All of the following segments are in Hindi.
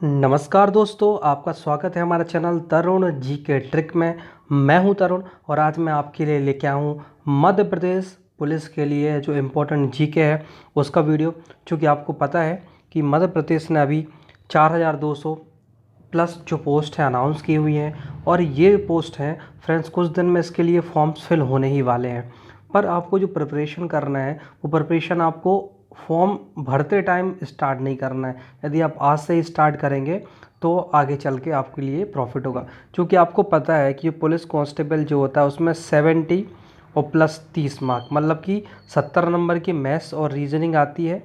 नमस्कार दोस्तों, आपका स्वागत है हमारे चैनल तरुण जी के ट्रिक में। मैं हूं तरुण और आज मैं आपके लिए लेके आया हूं मध्य प्रदेश पुलिस के लिए जो इम्पोर्टेंट जीके है उसका वीडियो। क्योंकि आपको पता है कि मध्य प्रदेश ने अभी 4200 प्लस जो पोस्ट है अनाउंस की हुई हैं और ये पोस्ट हैं फ्रेंड्स, कुछ दिन में इसके लिए फॉर्म्स फिल होने ही वाले हैं। पर आपको जो प्रिपरेशन करना है वो प्रिपरेशन आपको फॉर्म भरते टाइम स्टार्ट नहीं करना है। यदि आप आज से ही स्टार्ट करेंगे तो आगे चल के आपके लिए प्रॉफिट होगा। क्योंकि आपको पता है कि पुलिस कांस्टेबल जो होता है उसमें 70 और प्लस 30 मार्क, मतलब कि 70 नंबर की मैथ्स और रीजनिंग आती है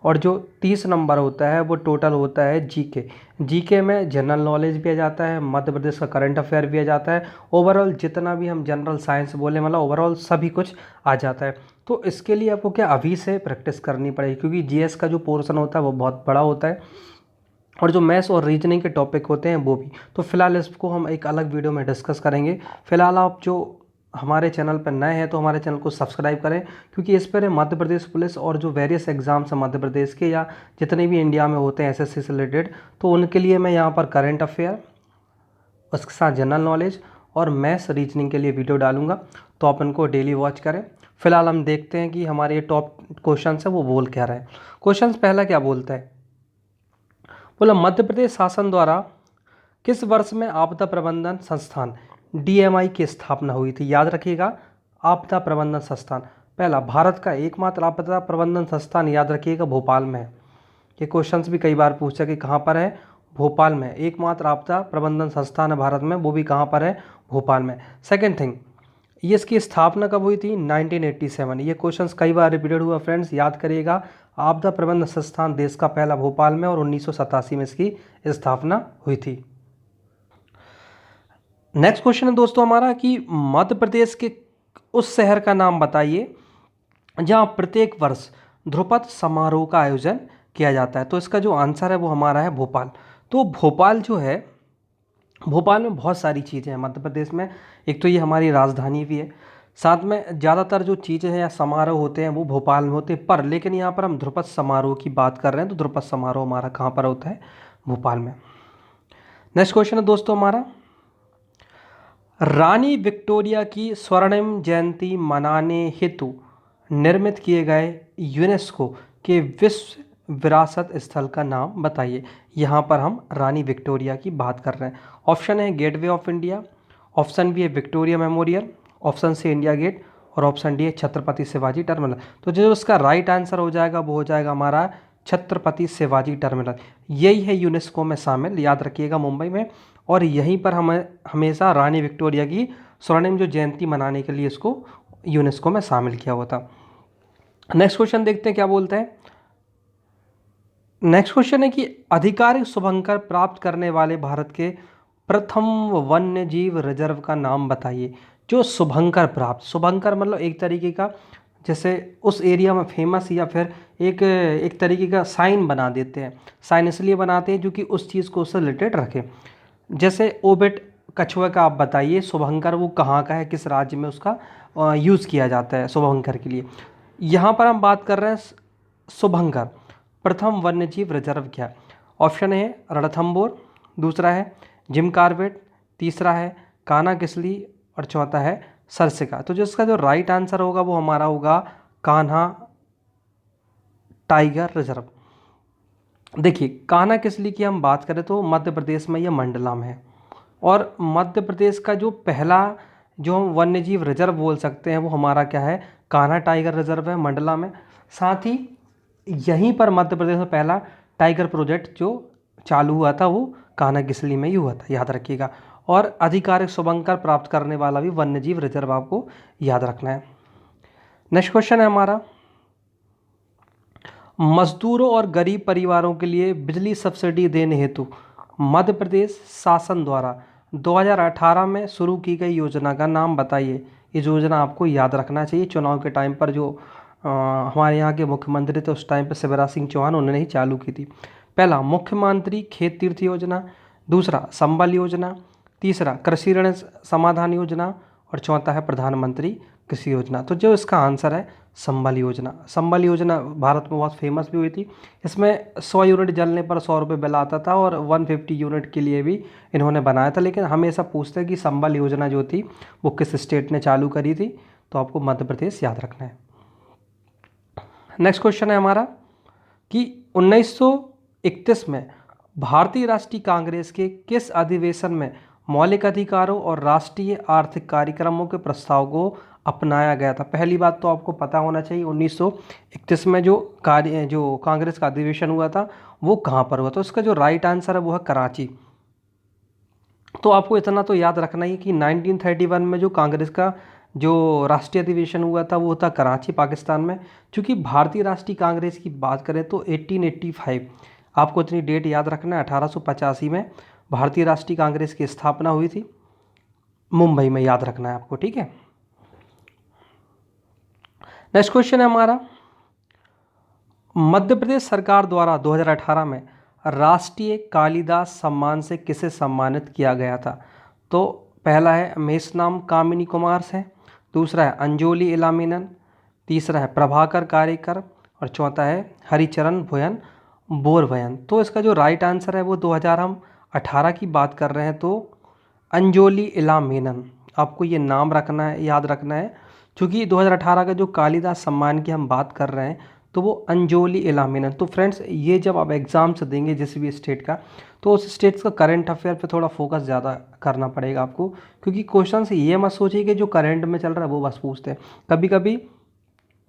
और जो 30 नंबर होता है वो टोटल होता है जीके। जीके में जनरल नॉलेज भी आ जाता है, मध्य प्रदेश का करंट अफेयर भी आ जाता है, ओवरऑल जितना भी हम जनरल साइंस बोले मतलब ओवरऑल सभी कुछ आ जाता है। तो इसके लिए आपको क्या अभी से प्रैक्टिस करनी पड़ेगी, क्योंकि जीएस का जो पोर्शन होता है वो बहुत बड़ा होता है और जो मैथ्स और रीजनिंग के टॉपिक होते हैं वो भी। तो फिलहाल इसको हम एक अलग वीडियो में डिस्कस करेंगे। फिलहाल आप जो हमारे चैनल पर नए हैं तो हमारे चैनल को सब्सक्राइब करें, क्योंकि इस पर मध्य प्रदेश पुलिस और जो वेरियस एग्जाम्स हैं मध्य प्रदेश के या जितने भी इंडिया में होते हैं एसएससी से रिलेटेड, तो उनके लिए मैं यहाँ पर करंट अफेयर, उसके साथ जनरल नॉलेज और मैथ्स रीजनिंग के लिए वीडियो डालूंगा। तो आप इनको डेली वॉच करें। फिलहाल हम देखते हैं कि हमारे ये टॉप क्वेश्चन है वो बोल क्या रहे हैं। क्वेश्चन पहला क्या बोलता है, बोला मध्य प्रदेश शासन द्वारा किस वर्ष में आपदा प्रबंधन संस्थान डीएमआई की स्थापना हुई थी। याद रखिएगा, आपदा प्रबंधन संस्थान पहला भारत का एकमात्र आपदा प्रबंधन संस्थान, याद रखिएगा भोपाल में है। ये क्वेश्चंस भी कई बार पूछा कि कहाँ पर है, भोपाल में एकमात्र आपदा प्रबंधन संस्थान है भारत में, वो भी कहाँ पर है, भोपाल में। सेकेंड थिंग, ये इसकी स्थापना कब हुई थी, 1987। ये क्वेश्चंस कई बार रिपीटेड हुआ फ्रेंड्स, याद करिएगा। आपदा प्रबंधन संस्थान देश का पहला भोपाल में और 1987 में इसकी स्थापना हुई थी। नेक्स्ट क्वेश्चन है दोस्तों हमारा कि मध्य प्रदेश के उस शहर का नाम बताइए जहां प्रत्येक वर्ष ध्रुपद समारोह का आयोजन किया जाता है। तो इसका जो आंसर है वो हमारा है भोपाल। तो भोपाल जो है, भोपाल में बहुत सारी चीज़ें हैं मध्य प्रदेश में। एक तो ये हमारी राजधानी भी है, साथ में ज़्यादातर जो चीज़ें हैं या समारोह होते हैं वो भोपाल में होते हैं। पर लेकिन यहाँ पर हम ध्रुपद समारोह की बात कर रहे हैं, तो ध्रुपद समारोह हमारा कहाँ पर होता है, भोपाल में। नेक्स्ट क्वेश्चन है दोस्तों हमारा, रानी विक्टोरिया की स्वर्णिम जयंती मनाने हेतु निर्मित किए गए यूनेस्को के विश्व विरासत स्थल का नाम बताइए। यहाँ पर हम रानी विक्टोरिया की बात कर रहे हैं। ऑप्शन है Gateway of India, option B है Victoria Memorial, option C India Gate और ऑप्शन डी है छत्रपति शिवाजी टर्मिनल। तो जो इसका राइट आंसर हो जाएगा वो हो जाएगा हमारा छत्रपति शिवाजी टर्मिनल। यही है यूनेस्को में शामिल, याद रखिएगा, मुंबई में। और यहीं पर हमें हमेशा रानी विक्टोरिया की स्वर्णिम जो जयंती मनाने के लिए इसको यूनेस्को में शामिल किया हुआ था। नेक्स्ट क्वेश्चन देखते हैं क्या बोलते हैं। नेक्स्ट क्वेश्चन है कि आधिकारिक शुभंकर प्राप्त करने वाले भारत के प्रथम वन्य जीव रिजर्व का नाम बताइए। जो शुभंकर प्राप्त, शुभंकर मतलब एक तरीके का जैसे उस एरिया में फेमस या फिर एक एक तरीके का साइन बना देते हैं। साइन इसलिए बनाते हैं क्योंकि उस चीज़ को उससे रिलेटेड रखें। जैसे ओबिट कछुआ का आप बताइए शुभंकर वो कहाँ का है, किस राज्य में उसका यूज़ किया जाता है शुभंकर के लिए। यहाँ पर हम बात कर रहे हैं शुभंकर प्रथम वन्यजीव रिजर्व क्या है। ऑप्शन है रणथंबोर, दूसरा है जिम कार्बेट, तीसरा है कान्हा किसली और चौथा है सरसिका। तो जिसका जो राइट आंसर होगा वो हमारा होगा कान्हा टाइगर रिजर्व। देखिए कान्हा किसली की हम बात करें तो मध्य प्रदेश में यह मंडला में है और मध्य प्रदेश का जो पहला जो हम वन्यजीव रिजर्व बोल सकते हैं वो हमारा क्या है, कान्हा टाइगर रिजर्व है मंडला में। साथ ही यहीं पर मध्य प्रदेश में पहला टाइगर प्रोजेक्ट जो चालू हुआ था वो कान्हा किसली में ही हुआ था, याद रखिएगा। और आधिकारिक शुभंकर प्राप्त करने वाला भी वन्यजीव रिजर्व आपको याद रखना है। नेक्स्ट क्वेश्चन है हमारा, मजदूरों और गरीब परिवारों के लिए बिजली सब्सिडी देने हेतु मध्य प्रदेश शासन द्वारा 2018 में शुरू की गई योजना का नाम बताइए। इस योजना आपको याद रखना चाहिए। चुनाव के टाइम पर जो हमारे यहाँ के मुख्यमंत्री थे उस टाइम पर शिवराज सिंह चौहान, उन्होंने ही चालू की थी। पहला मुख्यमंत्री खेत तीर्थ योजना, दूसरा संबल योजना, तीसरा कृषि ऋण समाधान योजना और चौथा है प्रधानमंत्री किसी योजना। तो जो इसका आंसर है संबल योजना। संबल योजना भारत में बहुत फेमस भी हुई थी। इसमें 100 यूनिट जलने पर 100 रुपये बिल आता था और 150 यूनिट के लिए भी इन्होंने बनाया था। लेकिन हमेशा पूछते हैं कि संबल योजना जो थी वो किस स्टेट ने चालू करी थी, तो आपको मध्य प्रदेश याद रखना है। नेक्स्ट क्वेश्चन है हमारा कि 1931 में भारतीय राष्ट्रीय कांग्रेस के किस अधिवेशन में मौलिक अधिकारों और राष्ट्रीय आर्थिक कार्यक्रमों के प्रस्ताव को अपनाया गया था? पहली बात तो आपको पता होना चाहिए 1931 में जो कांग्रेस का अधिवेशन हुआ था वो कहाँ पर हुआ। तो इसका जो राइट आंसर है वो है कराची। तो आपको इतना तो याद रखना ही कि 1931 में जो कांग्रेस का जो राष्ट्रीय अधिवेशन हुआ था वो था कराची, पाकिस्तान में। क्योंकि भारतीय राष्ट्रीय कांग्रेस की बात करें तो 1885, आपको इतनी डेट याद रखना है, 1885 में भारतीय राष्ट्रीय कांग्रेस की स्थापना हुई थी मुंबई में, याद रखना है आपको, ठीक है। नेक्स्ट क्वेश्चन है हमारा, मध्य प्रदेश सरकार द्वारा 2018 में राष्ट्रीय कालिदास सम्मान से किसे सम्मानित किया गया था? तो पहला है मेषनाम कामिनी कुमार से, दूसरा है अंजोली इलामीनन, तीसरा है प्रभाकर कारेकर और चौथा है हरिचरण भुयन बोरवयन। तो इसका जो राइट आंसर है वो 2018 की बात कर रहे हैं, तो अंजोली इलामीनन। आपको ये नाम रखना है, याद रखना है, क्योंकि 2018 का जो कालिदास सम्मान की हम बात कर रहे हैं तो वो अंजोली इलामीनन। तो फ्रेंड्स ये जब आप एग्ज़ाम्स देंगे जिस भी स्टेट का, तो उस स्टेट्स का करंट अफेयर पे थोड़ा फोकस ज़्यादा करना पड़ेगा आपको, क्योंकि क्वेश्चन ये मत सोचिए कि जो करंट में चल रहा है वो बस पूछते हैं। कभी कभी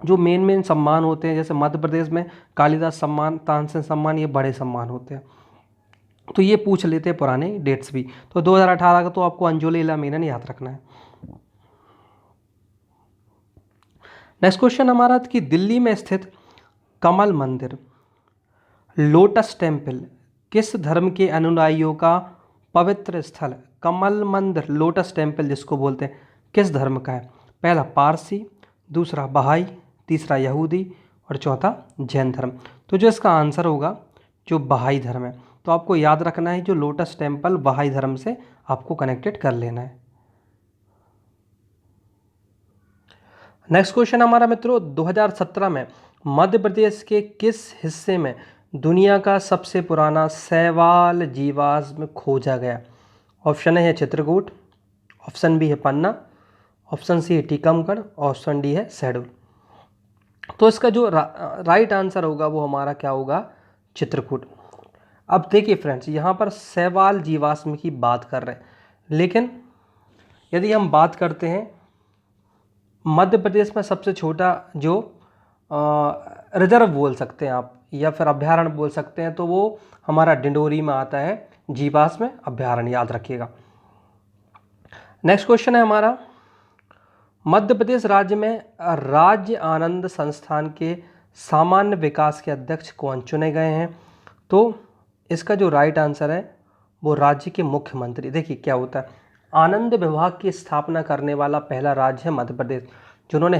जो मेन सम्मान होते हैं, जैसे मध्य प्रदेश में कालिदास सम्मान, तानसेन सम्मान, ये बड़े सम्मान होते हैं, तो ये पूछ लेते हैं पुराने डेट्स भी। तो 2018 का तो आपको अंजोली इलामीनन याद रखना है। नेक्स्ट क्वेश्चन हमारा कि दिल्ली में स्थित कमल मंदिर, लोटस टेम्पल किस धर्म के अनुयायियों का पवित्र स्थल? कमल मंदिर, लोटस टेम्पल जिसको बोलते हैं, किस धर्म का है? पहला पारसी, दूसरा बहाई, तीसरा यहूदी और चौथा जैन धर्म। तो जो इसका आंसर होगा जो बहाई धर्म है। तो आपको याद रखना है जो लोटस टेम्पल बहाई धर्म से आपको कनेक्टेड कर लेना है। नेक्स्ट क्वेश्चन हमारा मित्रों, 2017 में मध्य प्रदेश के किस हिस्से में दुनिया का सबसे पुराना शैवाल जीवाश्म खोजा गया? ऑप्शन ए है चित्रकूट, ऑप्शन बी है पन्ना, ऑप्शन सी है टीकमगढ़, ऑप्शन डी है शहडोल। तो इसका जो राइट आंसर होगा वो हमारा क्या होगा? चित्रकूट। अब देखिए फ्रेंड्स, यहाँ पर शैवाल जीवाश्म की बात कर रहे हैं, लेकिन यदि हम बात करते हैं मध्य प्रदेश में सबसे छोटा जो रिजर्व बोल सकते हैं आप या फिर अभ्यारण्य बोल सकते हैं, तो वो हमारा डिंडोरी में आता है, जीवाश्म अभ्यारण्य, याद रखिएगा। नेक्स्ट क्वेश्चन है हमारा, मध्य प्रदेश राज्य में राज्य आनंद संस्थान के सामान्य विकास के अध्यक्ष कौन चुने गए हैं? तो इसका जो राइट आंसर है वो राज्य के मुख्यमंत्री। देखिए क्या होता है, आनंद विभाग की स्थापना करने वाला पहला राज्य है मध्य प्रदेश, जिन्होंने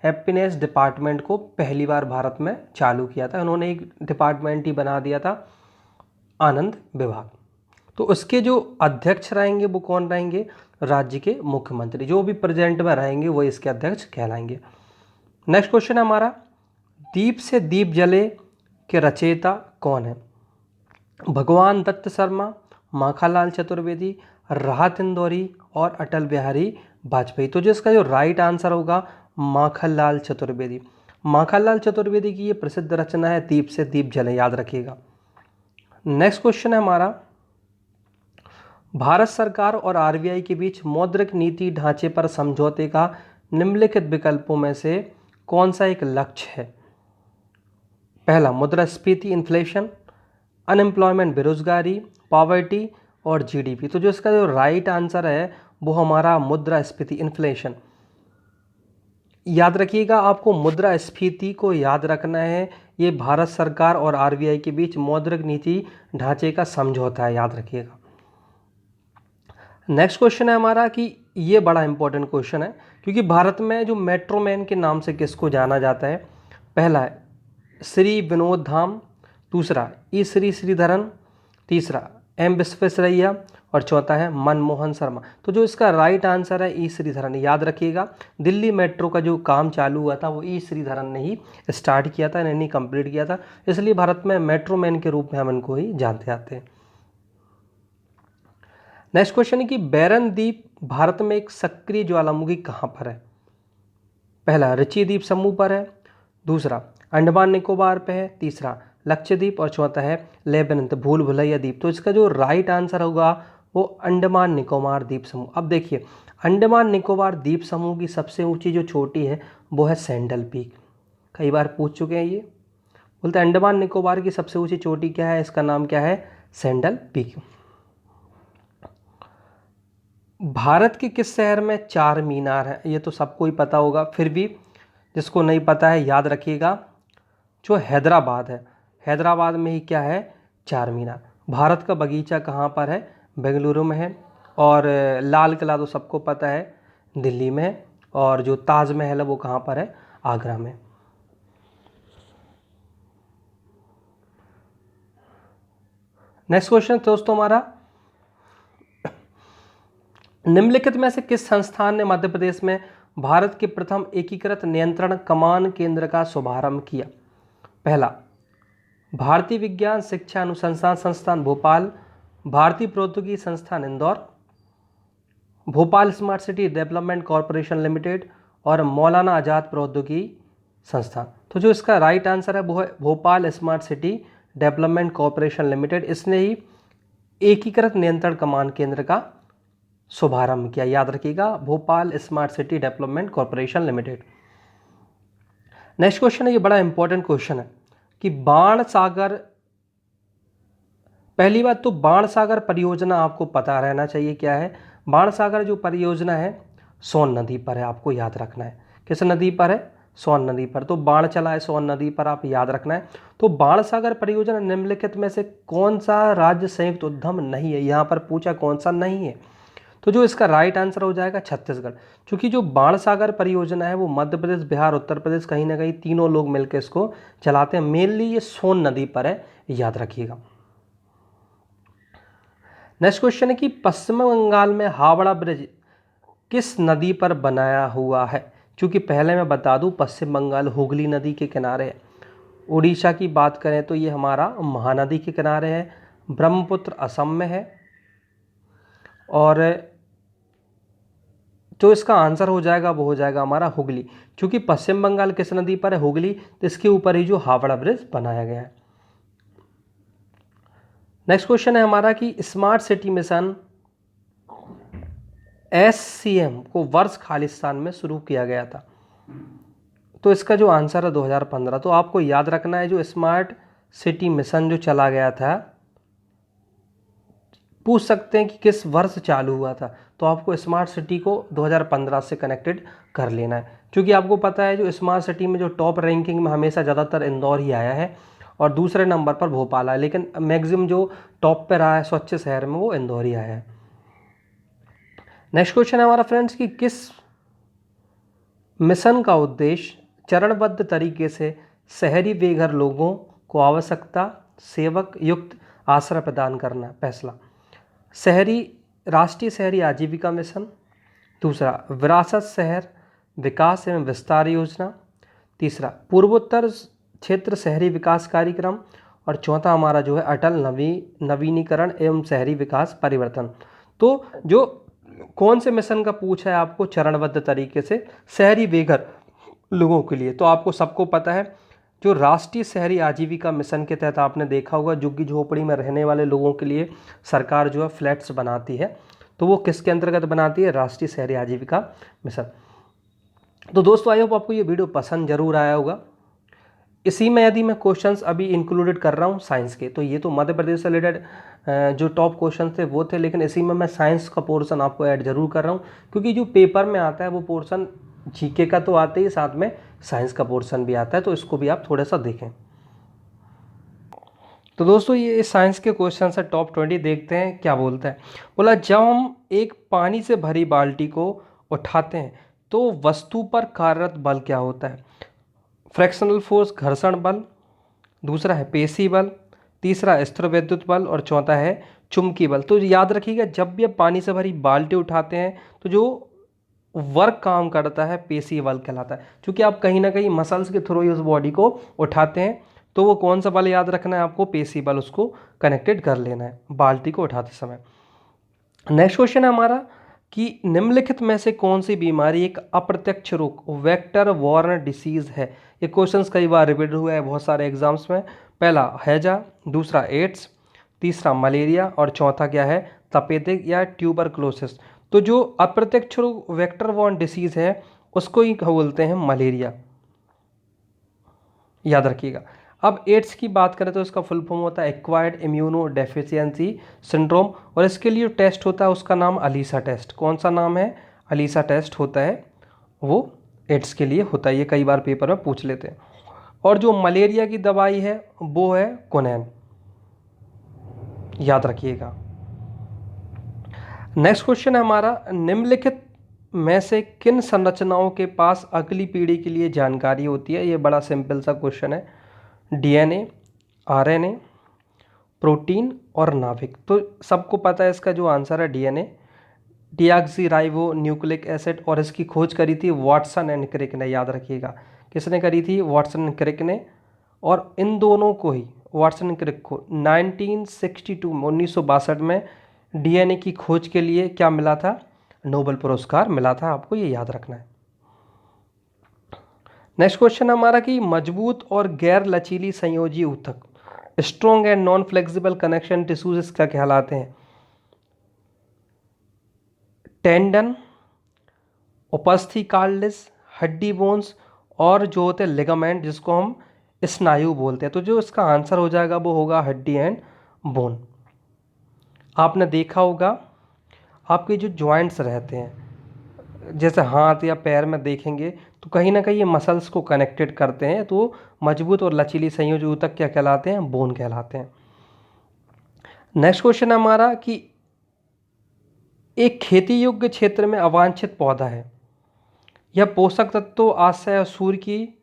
हैप्पीनेस डिपार्टमेंट को पहली बार भारत में चालू किया था। उन्होंने एक डिपार्टमेंट ही बना दिया था, आनंद विभाग। तो उसके जो अध्यक्ष रहेंगे वो कौन रहेंगे? राज्य के मुख्यमंत्री। जो भी प्रेजेंट में रहेंगे वो इसके अध्यक्ष कहलाएंगे। नेक्स्ट क्वेश्चन है हमारा, दीप से दीप जले के रचयिता कौन है? भगवान दत्त शर्मा, माखनलाल चतुर्वेदी, राहत इंदौरी और अटल बिहारी वाजपेयी। तो जो इसका जो राइट आंसर होगा माखनलाल चतुर्वेदी। माखनलाल चतुर्वेदी की ये प्रसिद्ध रचना है दीप से दीप जले, याद रखिएगा। नेक्स्ट क्वेश्चन है हमारा, भारत सरकार और आरबीआई के बीच मौद्रिक नीति ढांचे पर समझौते का निम्नलिखित विकल्पों में से कौन सा एक लक्ष्य है? पहला मुद्रास्फीति इन्फ्लेशन, अनएम्प्लॉयमेंट बेरोजगारी, पॉवर्टी और जीडीपी। तो जो इसका जो राइट आंसर है वो हमारा मुद्रास्फीति इन्फ्लेशन। याद रखिएगा, आपको मुद्रास्फीति को याद रखना है, ये भारत सरकार और आरबीआई के बीच मौद्रिक नीति ढांचे का समझौता है, याद रखिएगा। नेक्स्ट क्वेश्चन है हमारा कि ये बड़ा इंपॉर्टेंट क्वेश्चन है, क्योंकि भारत में जो मेट्रो मैन के नाम से किसको जाना जाता है? पहला है श्री विनोद धाम, दूसरा ई श्री श्रीधरन, तीसरा एम विश्वेश्वरैया और चौथा है मनमोहन शर्मा। तो जो इसका राइट आंसर है ई श्रीधरन। याद रखिएगा, दिल्ली मेट्रो का जो काम चालू हुआ था वो ई श्रीधरन ने ही स्टार्ट किया था, इन्होंने कंप्लीट किया था, इसलिए भारत में मेट्रो मैन के रूप में हम इनको ही जानते आते हैं। नेक्स्ट क्वेश्चन है कि बैरन द्वीप भारत में एक सक्रिय ज्वालामुखी कहाँ पर है? पहला ऋषि द्वीप समूह पर है, दूसरा अंडमान निकोबार पे है, तीसरा लक्षद्वीप और चौथा है लेबनान भूल भुलैया द्वीप। तो इसका जो राइट आंसर होगा वो अंडमान निकोबार द्वीप समूह। अब देखिए, अंडमान निकोबार द्वीप समूह की सबसे ऊंची जो चोटी है वो है सैंडल पीक। कई बार पूछ चुके हैं ये, बोलते हैं अंडमान निकोबार की सबसे ऊंची चोटी क्या है, इसका नाम क्या है, सैंडल पीक। भारत के किस शहर में चार मीनार है? ये तो सबको ही पता होगा, फिर भी जिसको नहीं पता है याद रखिएगा, जो हैदराबाद है, हैदराबाद में ही क्या है, चार मीनार। भारत का बगीचा कहाँ पर है? बेंगलुरु में है। और लाल किला तो सबको पता है, दिल्ली में है। और जो ताजमहल है वो कहाँ पर है? आगरा में। नेक्स्ट क्वेश्चन दोस्तों हमारा, निम्नलिखित में से किस संस्थान ने मध्य प्रदेश में भारत के प्रथम एकीकृत नियंत्रण कमान केंद्र का शुभारंभ किया? पहला भारतीय विज्ञान शिक्षा अनुसंधान संस्थान भोपाल, भारतीय प्रौद्योगिकी संस्थान Indore, Bhopal smart city development corporation limited और मौलाना आज़ाद प्रौद्योगिकी संस्थान। तो जो इसका राइट आंसर है वो है Bhopal smart city development corporation limited. इसने ही एकीकृत नियंत्रण कमान केंद्र का शुभारंभ किया। याद रखिएगा, Bhopal smart city development corporation limited. Next question है, ये बड़ा इंपॉर्टेंट क्वेश्चन है कि बाण सागर, पहली बात तो बाण सागर परियोजना आपको पता रहना चाहिए क्या है। बाण सागर जो परियोजना है सोन नदी पर है, आपको याद रखना है। किस नदी पर है? सोन नदी पर। तो बाण चला है सोन नदी पर, आप याद रखना है। तो बाण सागर परियोजना निम्नलिखित में से कौन सा राज्य संयुक्त उद्यम नहीं है? यहाँ पर पूछा कौन सा नहीं है, तो जो इसका राइट आंसर हो जाएगा छत्तीसगढ़। क्योंकि जो बाण सागर परियोजना है वो मध्य प्रदेश, बिहार, उत्तर प्रदेश, कहीं ना कहीं तीनों लोग मिलकर इसको चलाते हैं। मेनली ये सोन नदी पर है, याद रखिएगा। नेक्स्ट क्वेश्चन है कि पश्चिम बंगाल में हावड़ा ब्रिज किस नदी पर बनाया हुआ है? क्योंकि पहले मैं बता दूं, पश्चिम बंगाल हुगली नदी के किनारे है। उड़ीसा की बात करें तो ये हमारा महानदी के किनारे है। ब्रह्मपुत्र असम में है। और जो इसका आंसर हो जाएगा वो हो जाएगा हमारा हुगली। क्योंकि पश्चिम बंगाल किस नदी पर है? हुगली। तो इसके ऊपर ही जो हावड़ा ब्रिज बनाया गया है। नेक्स्ट क्वेश्चन है हमारा कि स्मार्ट सिटी मिशन SCM को वर्ष खालिस्तान में शुरू किया गया था। तो इसका जो आंसर है 2015। तो आपको याद रखना है, जो स्मार्ट सिटी मिशन जो चला गया था, पूछ सकते हैं कि किस वर्ष चालू हुआ था, तो आपको स्मार्ट सिटी को 2015 से कनेक्टेड कर लेना है। क्योंकि आपको पता है जो स्मार्ट सिटी में जो टॉप रैंकिंग में हमेशा ज़्यादातर इंदौर ही आया है और दूसरे नंबर पर भोपाल आया, लेकिन मैक्सिमम जो टॉप पे रहा है स्वच्छ शहर में वो इंदौर ही आया है। नेक्स्ट क्वेश्चन है हमारा फ्रेंड्स कि किस मिशन का उद्देश्य चरणबद्ध तरीके से शहरी बेघर लोगों को आवश्यकता सेवक युक्त आश्रय प्रदान करना? फैसला राष्ट्रीय शहरी आजीविका मिशन, दूसरा विरासत शहर विकास एवं विस्तार योजना, तीसरा पूर्वोत्तर क्षेत्र शहरी विकास कार्यक्रम और चौथा हमारा जो है अटल नवीनीकरण एवं शहरी विकास परिवर्तन। तो जो कौन से मिशन का पूछा है आपको चरणबद्ध तरीके से शहरी बेघर लोगों के लिए, तो आपको सबको पता है जो राष्ट्रीय शहरी आजीविका मिशन के तहत आपने देखा होगा झुग्गी झोपड़ी में रहने वाले लोगों के लिए सरकार जो है फ्लैट्स बनाती है, तो वो किसके अंतर्गत बनाती है? राष्ट्रीय शहरी आजीविका मिशन। तो दोस्तों आई होप आपको ये वीडियो पसंद जरूर आया होगा। इसी में यदि मैं क्वेश्चंस अभी इंक्लूडेड कर रहा हूँ साइंस के, तो ये तो मध्य प्रदेश से रिलेटेड जो टॉप क्वेश्चन थे वो थे, लेकिन इसी में मैं साइंस का पोर्शन आपको ऐड जरूर कर रहा हूँ, क्योंकि जो पेपर में आता है वो पोर्शन जीके का तो आते ही, साथ में साइंस का पोर्शन भी आता है, तो इसको भी आप थोड़ा सा देखें। तो दोस्तों ये साइंस के क्वेश्चन से टॉप 20 देखते हैं क्या बोलता है। बोला जब हम एक पानी से भरी बाल्टी को उठाते हैं तो वस्तु पर कार्यरत बल क्या होता है? फ्रैक्शनल फोर्स घर्षण बल, दूसरा है पेशी बल, तीसरा स्थिर विद्युत बल और चौथा है चुंबकीय बल। तो याद रखिएगा जब भी आप पानी से भरी बाल्टी उठाते हैं तो जो वर्क काम करता है पेशीय बल कहलाता है। क्योंकि आप कहीं ना कहीं मसल्स के थ्रू ही उस बॉडी को उठाते हैं, तो वो कौन सा बल याद रखना है आपको, पेशीय बल, उसको कनेक्टेड कर लेना है बाल्टी को उठाते समय। नेक्स्ट क्वेश्चन है हमारा कि निम्नलिखित में से कौन सी बीमारी एक अप्रत्यक्ष रोग वेक्टर बॉर्न डिसीज है। ये क्वेश्चन कई बार रिपीट हुआ है बहुत सारे एग्जाम्स में। पहला हैजा, दूसरा एड्स, तीसरा मलेरिया और चौथा क्या है, तपेदिक या ट्यूबरक्लोसिस। तो जो अप्रत्यक्ष रोग वेक्टर बॉर्न डिसीज है उसको ही बोलते हैं मलेरिया, याद रखिएगा। अब एड्स की बात करें तो इसका फुल फॉर्म होता है एक्वायर्ड इम्यूनो डेफिशिएंसी सिंड्रोम, और इसके लिए टेस्ट होता है उसका नाम अलीसा टेस्ट। कौन सा नाम है, अलीसा टेस्ट होता है, वो एड्स के लिए होता है। ये कई बार पेपर में पूछ लेते हैं। और जो मलेरिया की दवाई है वो है कोनैन, याद रखिएगा। नेक्स्ट क्वेश्चन है हमारा, निम्नलिखित में से किन संरचनाओं के पास अगली पीढ़ी के लिए जानकारी होती है। ये बड़ा सिंपल सा क्वेश्चन है, डीएनए, आरएनए, प्रोटीन और नाभिक। तो सबको पता है इसका जो आंसर है डीएनए, डीऑक्सीराइबो न्यूक्लिक एसिड, और इसकी खोज करी थी वाटसन एंड क्रिक ने, याद रखिएगा। किसने करी थी, वाटसन एंड क्रिक ने। और इन दोनों को ही, वाटसन एंड क्रिक को 1962 में 1962 में डीएनए की खोज के लिए क्या मिला था, नोबेल पुरस्कार मिला था, आपको ये याद रखना है। नेक्स्ट क्वेश्चन हमारा कि मजबूत और गैर लचीली संयोजी ऊतक, strong and non flexible connection tissues इसका कहलाते हैं, टेंडन, उपस्थि कार्टिलेज, हड्डी बोन्स, और जो होते हैं लिगामेंट जिसको हम स्नायु बोलते हैं। तो जो इसका आंसर हो जाएगा वो होगा हड्डी एंड बोन। आपने देखा होगा आपके जो जॉइंट्स रहते हैं जैसे हाथ या पैर में देखेंगे तो कहीं ना कहीं ये मसल्स को कनेक्टेड करते हैं, तो मजबूत और लचीली संयोजी ऊतक क्या कहलाते हैं, बोन कहलाते हैं। नेक्स्ट क्वेश्चन है हमारा कि एक खेती योग्य क्षेत्र में अवांछित पौधा है, यह पोषक तत्वों, आश्रय और सूर्य की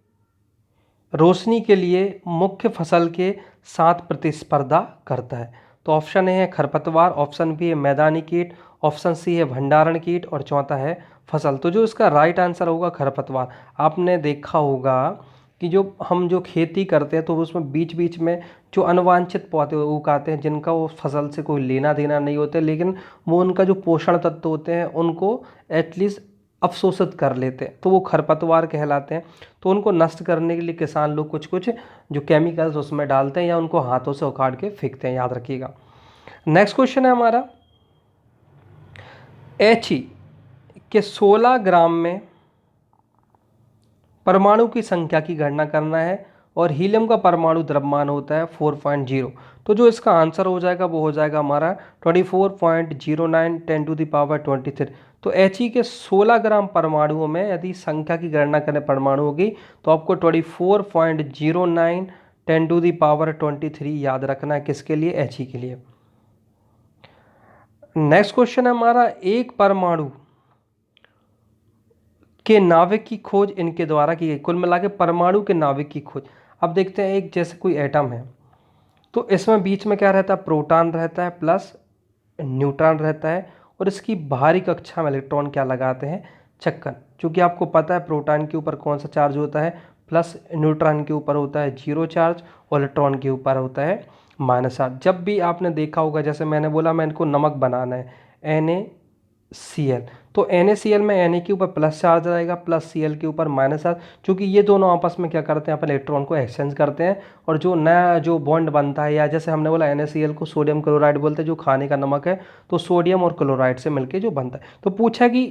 रोशनी के लिए मुख्य फसल के साथ प्रतिस्पर्धा करता है। तो ऑप्शन ए है खरपतवार, ऑप्शन बी है मैदानी कीट, ऑप्शन सी है भंडारण कीट, और चौथा है फसल। तो जो इसका राइट आंसर होगा खरपतवार। आपने देखा होगा कि जो खेती करते हैं तो उसमें बीच बीच में जो अनवांछित पौधे उगाते हैं जिनका वो फसल से कोई लेना देना नहीं होता, लेकिन वो उनका जो पोषण तत्व होते हैं उनको एटलीस्ट अवशोषित कर लेते हैं, तो वो खरपतवार कहलाते हैं। तो उनको नष्ट करने के लिए किसान लोग कुछ कुछ जो केमिकल्स उसमें डालते हैं या उनको हाथों से उखाड़ के फेंकते हैं, याद रखिएगा। नेक्स्ट क्वेश्चन है हमारा, He के 16 ग्राम में परमाणु की संख्या की गणना करना है और हीलियम का परमाणु द्रव्यमान होता है 4.0। तो जो इसका आंसर हो जाएगा वो हो जाएगा हमारा 24.09 10⁻23। तो He के 16 ग्राम परमाणुओं में यदि संख्या की गणना करें परमाणुओं की तो आपको 24.09 10⁻23 याद रखना है, किसके लिए, He के लिए। नेक्स्ट क्वेश्चन है हमारा, एक परमाणु के नाभिक की खोज इनके द्वारा की गई। कुल मिला के परमाणु के नाभिक की खोज। अब देखते हैं, एक जैसे कोई एटम है तो इसमें बीच में क्या रहता है, प्रोटॉन रहता है प्लस न्यूट्रॉन रहता है, और इसकी बाहरी कक्षा में इलेक्ट्रॉन क्या लगाते हैं, छक्कन। क्योंकि आपको पता है प्रोटॉन के ऊपर कौन सा चार्ज होता है, प्लस, न्यूट्रॉन के ऊपर होता है 0 चार्ज और इलेक्ट्रॉन के ऊपर होता है -8। जब भी आपने देखा होगा, जैसे मैंने बोला मैं इनको नमक बनाना है NaCl, तो NaCl में Na के ऊपर प्लस चार्ज रहेगा प्लस Cl के ऊपर -8, क्योंकि ये दोनों आपस में क्या करते हैं, अपन इलेक्ट्रॉन को एक्सचेंज करते हैं, और जो नया जो बॉन्ड बनता है, या जैसे हमने बोला NaCl को सोडियम क्लोराइड बोलते हैं जो खाने का नमक है, तो सोडियम और क्लोराइड से मिलकर जो बनता है। तो पूछा कि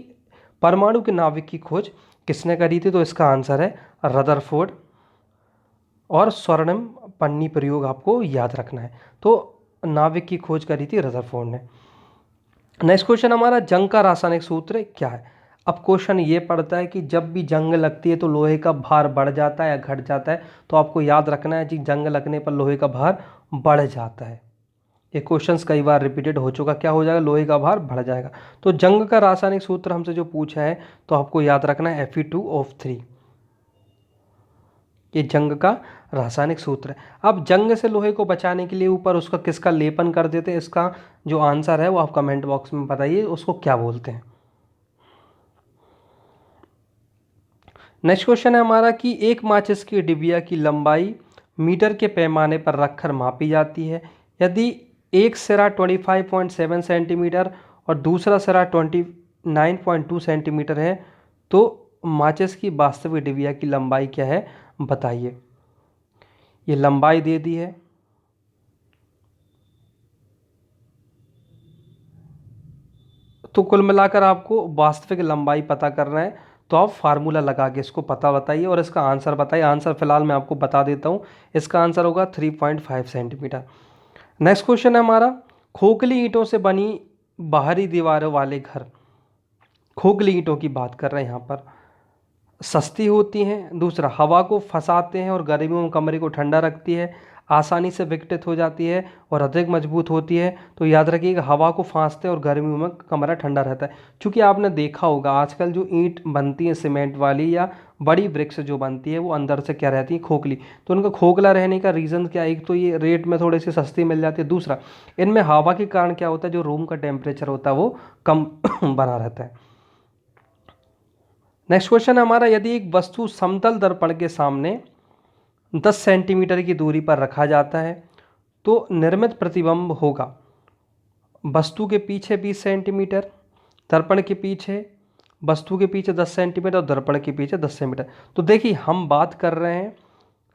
परमाणु के नाभिक की खोज किसने करी थी, तो इसका आंसर है रदरफोर्ड, और स्वर्णिम पन्नी प्रयोग आपको याद रखना है। तो नाभिक की खोज करी थी रदरफोर्ड ने। नेक्स्ट क्वेश्चन हमारा, जंग का रासायनिक सूत्र क्या है। अब क्वेश्चन ये पड़ता है कि जब भी जंग लगती है तो लोहे का भार बढ़ जाता है या घट जाता है, तो आपको याद रखना है कि जंग लगने पर लोहे का भार बढ़ जाता है। ये क्वेश्चन कई बार रिपीटेड हो चुका, क्या हो जाएगा, लोहे का भार बढ़ जाएगा। तो जंग का रासायनिक सूत्र हमसे जो पूछा है तो आपको याद रखना है Fe2O3। ये जंग का रासायनिक सूत्र है। अब जंग से लोहे को बचाने के लिए ऊपर उसका किसका लेपन कर देते हैं, इसका जो आंसर है वो आप कमेंट बॉक्स में बताइए उसको क्या बोलते हैं। नेक्स्ट क्वेश्चन है हमारा कि एक माचिस की डिबिया की लंबाई मीटर के पैमाने पर रखकर मापी जाती है। यदि एक सिरा 25.7 सेंटीमीटर और दूसरा सिरा 29.2 सेंटीमीटर है तो माचिस की वास्तविक डिबिया की लंबाई क्या है बताइए। ये लंबाई दे दी है, तो कुल मिलाकर आपको वास्तविक लंबाई पता करना है, तो आप फार्मूला लगा के इसको पता बताइए और इसका आंसर बताइए। आंसर फिलहाल मैं आपको बता देता हूँ, इसका आंसर होगा 3.5 सेंटीमीटर। नेक्स्ट क्वेश्चन है हमारा, खोखली ईंटों से बनी बाहरी दीवारों वाले घर, खोखली ईंटों की बात कर रहे हैं यहाँ पर, सस्ती होती हैं, दूसरा हवा को फंसाते हैं और गर्मियों में कमरे को ठंडा रखती है, आसानी से विघटित हो जाती है और अधिक मजबूत होती है। तो याद रखिएगा हवा को फांसते हैं और गर्मियों में कमरा ठंडा रहता है। क्योंकि आपने देखा होगा आजकल जो ईंट बनती है सीमेंट वाली या बड़ी ब्रिक्स जो बनती है वो अंदर से क्या रहती है, खोखली। तो उनका खोखला रहने का रीज़न क्या है, एक तो ये रेट में थोड़ी सी सस्ती मिल जाती है, दूसरा इनमें हवा के कारण क्या होता है, जो रूम का टेम्परेचर होता है वो कम बना रहता है। नेक्स्ट क्वेश्चन है हमारा, यदि एक वस्तु समतल दर्पण के सामने 10 सेंटीमीटर की दूरी पर रखा जाता है तो निर्मित प्रतिबिंब होगा वस्तु के पीछे 20 सेंटीमीटर, दर्पण के पीछे, वस्तु के पीछे 10 सेंटीमीटर और दर्पण के पीछे 10 सेंटीमीटर। तो देखिए हम बात कर रहे हैं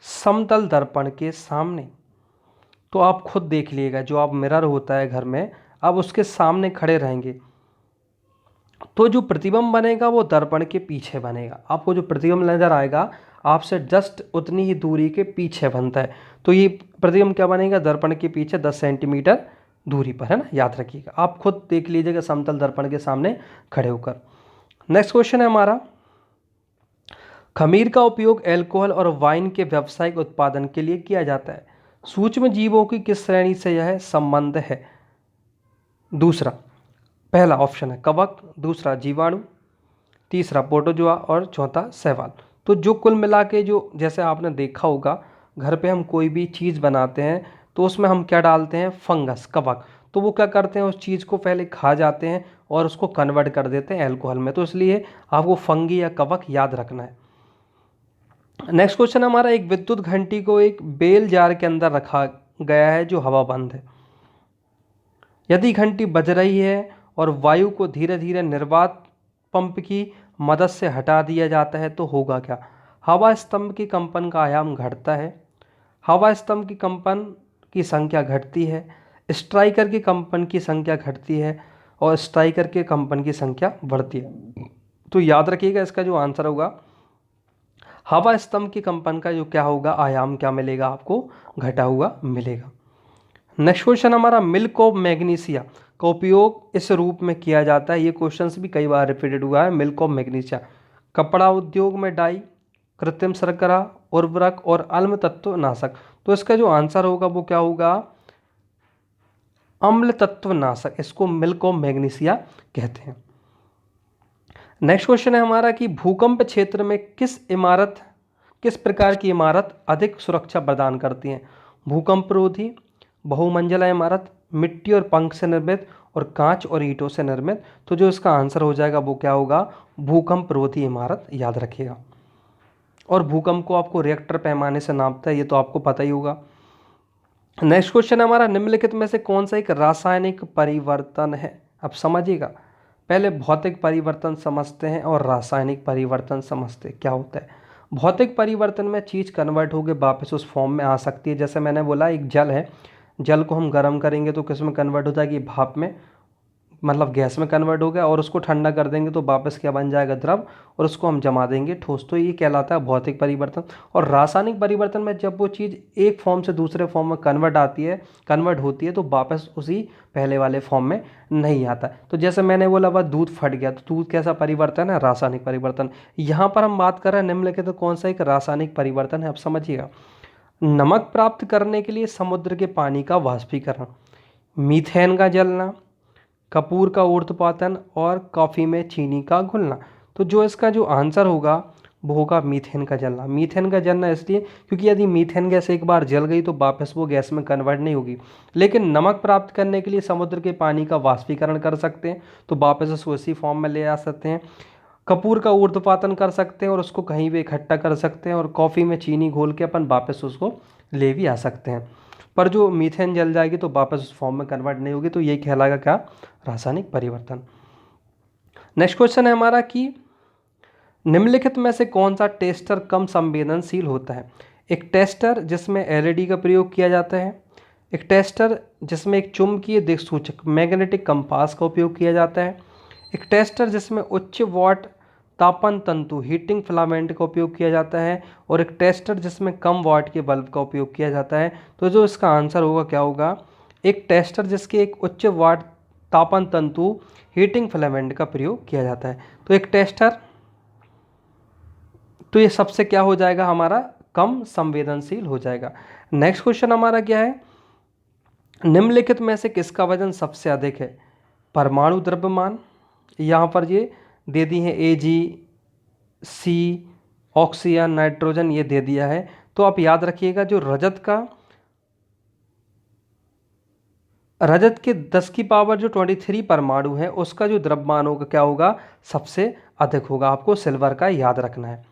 समतल दर्पण के सामने, तो आप खुद देख लीजिएगा जो आप मिरर होता है घर में, आप उसके सामने खड़े रहेंगे तो जो प्रतिबिंब बनेगा वो दर्पण के पीछे बनेगा। आपको जो प्रतिबिंब नजर आएगा आपसे जस्ट उतनी ही दूरी के पीछे बनता है, तो ये प्रतिबिंब क्या बनेगा, दर्पण के पीछे 10 सेंटीमीटर दूरी पर, है ना, याद रखिएगा। आप खुद देख लीजिएगा समतल दर्पण के सामने खड़े होकर। नेक्स्ट क्वेश्चन है हमारा, खमीर का उपयोग अल्कोहल और वाइन के व्यावसायिक उत्पादन के लिए किया जाता है, सूक्ष्म जीवों की किस श्रेणी से यह संबंध है। दूसरा, पहला ऑप्शन है कवक, दूसरा जीवाणु, तीसरा प्रोटोजोआ और चौथा शैवाल। तो जो कुल मिला के जो जैसे आपने देखा होगा घर पे हम कोई भी चीज़ बनाते हैं तो उसमें हम क्या डालते हैं, फंगस, कवक। तो वो क्या करते हैं, उस चीज़ को पहले खा जाते हैं और उसको कन्वर्ट कर देते हैं अल्कोहल में, तो इसलिए आपको फंगी या कवक याद रखना है। नेक्स्ट क्वेश्चन हमारा, एक विद्युत घंटी को एक बेल जार के अंदर रखा गया है जो हवा बंद है। यदि घंटी बज रही है और वायु को धीरे धीरे निर्वात पंप की मदद से हटा दिया जाता है तो होगा क्या। हवा स्तंभ की कंपन का आयाम घटता है, हवा स्तंभ की कंपन की संख्या घटती है, स्ट्राइकर की कंपन की संख्या घटती है और स्ट्राइकर के कंपन की संख्या बढ़ती है। तो याद रखिएगा इसका जो आंसर होगा हवा स्तंभ की कंपन का जो क्या होगा, आयाम क्या मिलेगा आपको, घटा हुआ मिलेगा। नेक्स्ट क्वेश्चन हमारा, मिल्क ऑफ मैग्नीशिया का उपयोग इस रूप में किया जाता है। ये क्वेश्चंस भी कई बार रिपीटेड हुआ है। मिल्क ऑफ मैग्नीशिया, कपड़ा उद्योग में डाई, कृत्रिम शर्करा, उर्वरक और अम्ल तत्व नाशक। तो इसका जो आंसर होगा वो क्या होगा, अम्ल तत्व नाशक, इसको मिल्क ऑफ मैग्नीशिया कहते हैं। नेक्स्ट क्वेश्चन है हमारा कि भूकंप क्षेत्र में किस प्रकार की इमारत अधिक सुरक्षा प्रदान करती है। भूकंप रोधी, बहुमंजिला इमारत, मिट्टी और पंख से निर्मित और कांच और ईंटों से निर्मित। तो जो इसका आंसर हो जाएगा वो क्या होगा, भूकंप रोधी इमारत, याद रखिएगा। और भूकंप को आपको रिएक्टर पैमाने से नापता है, ये तो आपको पता ही होगा। नेक्स्ट क्वेश्चन हमारा, निम्नलिखित में से कौन सा एक रासायनिक परिवर्तन है। अब समझिएगा, पहले भौतिक परिवर्तन समझते हैं और रासायनिक परिवर्तन समझते हैं क्या होता है। भौतिक परिवर्तन में चीज़ कन्वर्ट होकर वापस उस फॉर्म में आ सकती है। जैसे मैंने बोला एक जल है, जल को हम गर्म करेंगे तो किस में कन्वर्ट हो जाएगी, भाप में, मतलब गैस में कन्वर्ट हो गया, और उसको ठंडा कर देंगे तो वापस क्या बन जाएगा, द्रव, और उसको हम जमा देंगे ठोस। तो ये कहलाता है भौतिक परिवर्तन। और रासायनिक परिवर्तन में जब वो चीज़ एक फॉर्म से दूसरे फॉर्म में कन्वर्ट होती है तो वापस उसी पहले वाले फॉर्म में नहीं आता। तो जैसे मैंने बोला वह दूध फट गया, तो दूध कैसा परिवर्तन है, रासायनिक परिवर्तन। यहाँ पर हम बात कर रहे हैं निम्नलिखित तो कौन सा एक रासायनिक परिवर्तन है, आप समझिएगा। नमक प्राप्त करने के लिए समुद्र के पानी का वाष्पीकरण, मीथेन का जलना, कपूर का ऊर्ध्वपातन और कॉफ़ी में चीनी का घुलना। तो जो इसका जो आंसर होगा वो होगा मीथेन का जलना। मीथेन का जलना इसलिए क्योंकि यदि मीथेन गैस एक बार जल गई तो वापस वो गैस में कन्वर्ट नहीं होगी। लेकिन नमक प्राप्त करने के लिए समुद्र के पानी का वाष्पीकरण कर सकते हैं, तो वापस उसको इसी फॉर्म में ले आ सकते हैं। कपूर का ऊर्ध्वपातन कर सकते हैं और उसको कहीं भी इकट्ठा कर सकते हैं, और कॉफ़ी में चीनी घोल के अपन वापस उसको ले भी आ सकते हैं। पर जो मीथेन जल जाएगी तो वापस उस फॉर्म में कन्वर्ट नहीं होगी, तो यही कहलाएगा क्या, रासायनिक परिवर्तन। नेक्स्ट क्वेश्चन है हमारा कि निम्नलिखित में से कौन सा टेस्टर कम संवेदनशील होता है। एक टेस्टर जिसमें एलईडी का प्रयोग किया जाता है, एक टेस्टर जिसमें एक चुंबकीय दिक्सूचक मैग्नेटिक कंपास का उपयोग किया जाता है, एक टेस्टर जिसमें उच्च वाट तापन तंतु हीटिंग फिलामेंट का उपयोग किया जाता है, और एक टेस्टर जिसमें कम वाट के बल्ब का उपयोग किया जाता है। तो जो इसका आंसर होगा क्या होगा, एक टेस्टर जिसके एक उच्च वाट तापन तंतु हीटिंग फिलामेंट का प्रयोग किया जाता है। तो एक टेस्टर, तो ये सबसे क्या हो जाएगा, हमारा कम संवेदनशील हो जाएगा। नेक्स्ट क्वेश्चन हमारा क्या है, निम्नलिखित में से किसका वजन सबसे अधिक है। परमाणु द्रव्यमान, यहाँ पर ये दे दी है AgC, ऑक्सीजन, नाइट्रोजन, ये दे दिया है। तो आप याद रखिएगा जो रजत के 10 की पावर जो 23 परमाणु है उसका जो द्रव्यमान होगा क्या होगा, सबसे अधिक होगा। आपको सिल्वर का याद रखना है।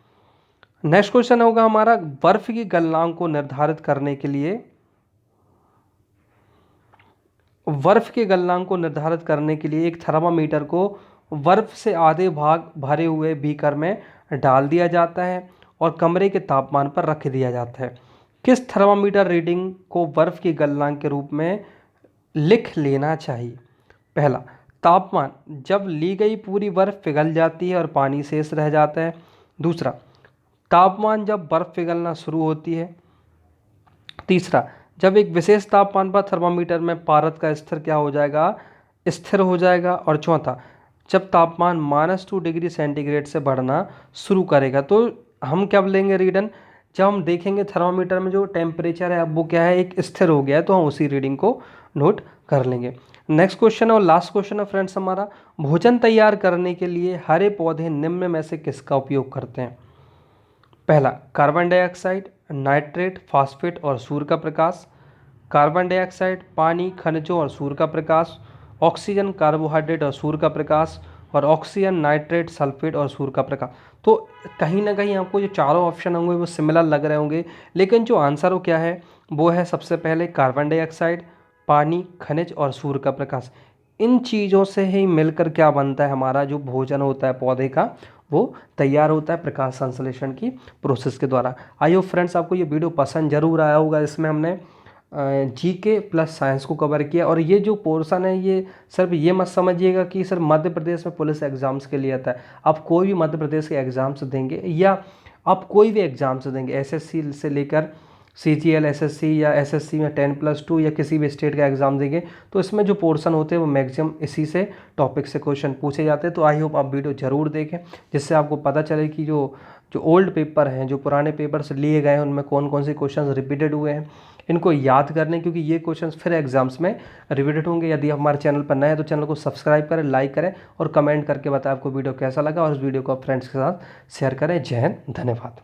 नेक्स्ट क्वेश्चन होगा हमारा, बर्फ की गलनांक को निर्धारित करने के लिए, बर्फ के गलनांक को निर्धारित करने के लिए एक थर्मामीटर को बर्फ से आधे भाग भरे हुए बीकर में डाल दिया जाता है और कमरे के तापमान पर रख दिया जाता है। किस थर्मामीटर रीडिंग को बर्फ की गलनांक के रूप में लिख लेना चाहिए। पहला, तापमान जब ली गई पूरी बर्फ पिघल जाती है और पानी शेष रह जाता है। दूसरा, तापमान जब बर्फ पिघलना शुरू होती है। तीसरा, जब एक विशेष तापमान पर थर्मामीटर में पारद का स्तर क्या हो जाएगा, स्थिर हो जाएगा। और चौथा, जब तापमान -2 डिग्री सेंटीग्रेड से बढ़ना शुरू करेगा। तो हम कब लेंगे रीडन, जब हम देखेंगे थर्मामीटर में जो टेम्परेचर है अब वो क्या है, एक स्थिर हो गया है, तो हम उसी रीडिंग को नोट कर लेंगे। नेक्स्ट क्वेश्चन और लास्ट क्वेश्चन है फ्रेंड्स हमारा, भोजन तैयार करने के लिए हरे पौधे निम्न में से किसका उपयोग करते हैं। पहला, कार्बन डाइऑक्साइड, नाइट्रेट, फास्फेट और सूर्य का प्रकाश। कार्बन डाइऑक्साइड, पानी, खनिजों और सूर्य का प्रकाश। ऑक्सीजन, कार्बोहाइड्रेट और सूर्य का प्रकाश। और ऑक्सीजन, नाइट्रेट, सल्फेट और सूर्य का प्रकाश। तो कहीं ना कहीं आपको जो चारों ऑप्शन होंगे वो सिमिलर लग रहे होंगे, लेकिन जो आंसर हो क्या है, वो है सबसे पहले कार्बन डाइऑक्साइड, पानी, खनिज और सूर्य का प्रकाश। इन चीज़ों से ही मिलकर क्या बनता है, हमारा जो भोजन होता है पौधे का वो तैयार होता है प्रकाश संश्लेषण की प्रोसेस के द्वारा। आई होप फ्रेंड्स आपको ये वीडियो पसंद जरूर आया होगा। इसमें हमने जीके प्लस साइंस को कवर किया, और ये जो पोर्शन है ये सिर्फ ये मत समझिएगा कि सर मध्य प्रदेश में पुलिस एग्जाम्स के लिए आता है। आप कोई भी मध्य प्रदेश के एग्जाम्स देंगे या आप कोई भी एग्जाम्स देंगे, एसएससी से लेकर CGL, SSC या SSC में 10+2 या किसी भी स्टेट का एग्ज़ाम देंगे, तो इसमें जो पोर्शन होते हैं वो मैक्सिमम इसी से टॉपिक से क्वेश्चन पूछे जाते हैं। तो आई होप आप वीडियो ज़रूर देखें, जिससे आपको पता चले कि जो ओल्ड पेपर हैं, जो पुराने पेपर से लिए गए हैं, उनमें कौन कौन से क्वेश्चन रिपीटेड हुए हैं, इनको याद करने, क्योंकि ये क्वेश्चंस फिर एग्जाम्स में रिपीटेड होंगे। यदि आप हमारे चैनल पर नए हैं तो चैनल को सब्सक्राइब करें, लाइक करें और कमेंट करके बताएं आपको वीडियो कैसा लगा, और इस वीडियो को आप फ्रेंड्स के साथ शेयर करें। जय हिंद, धन्यवाद।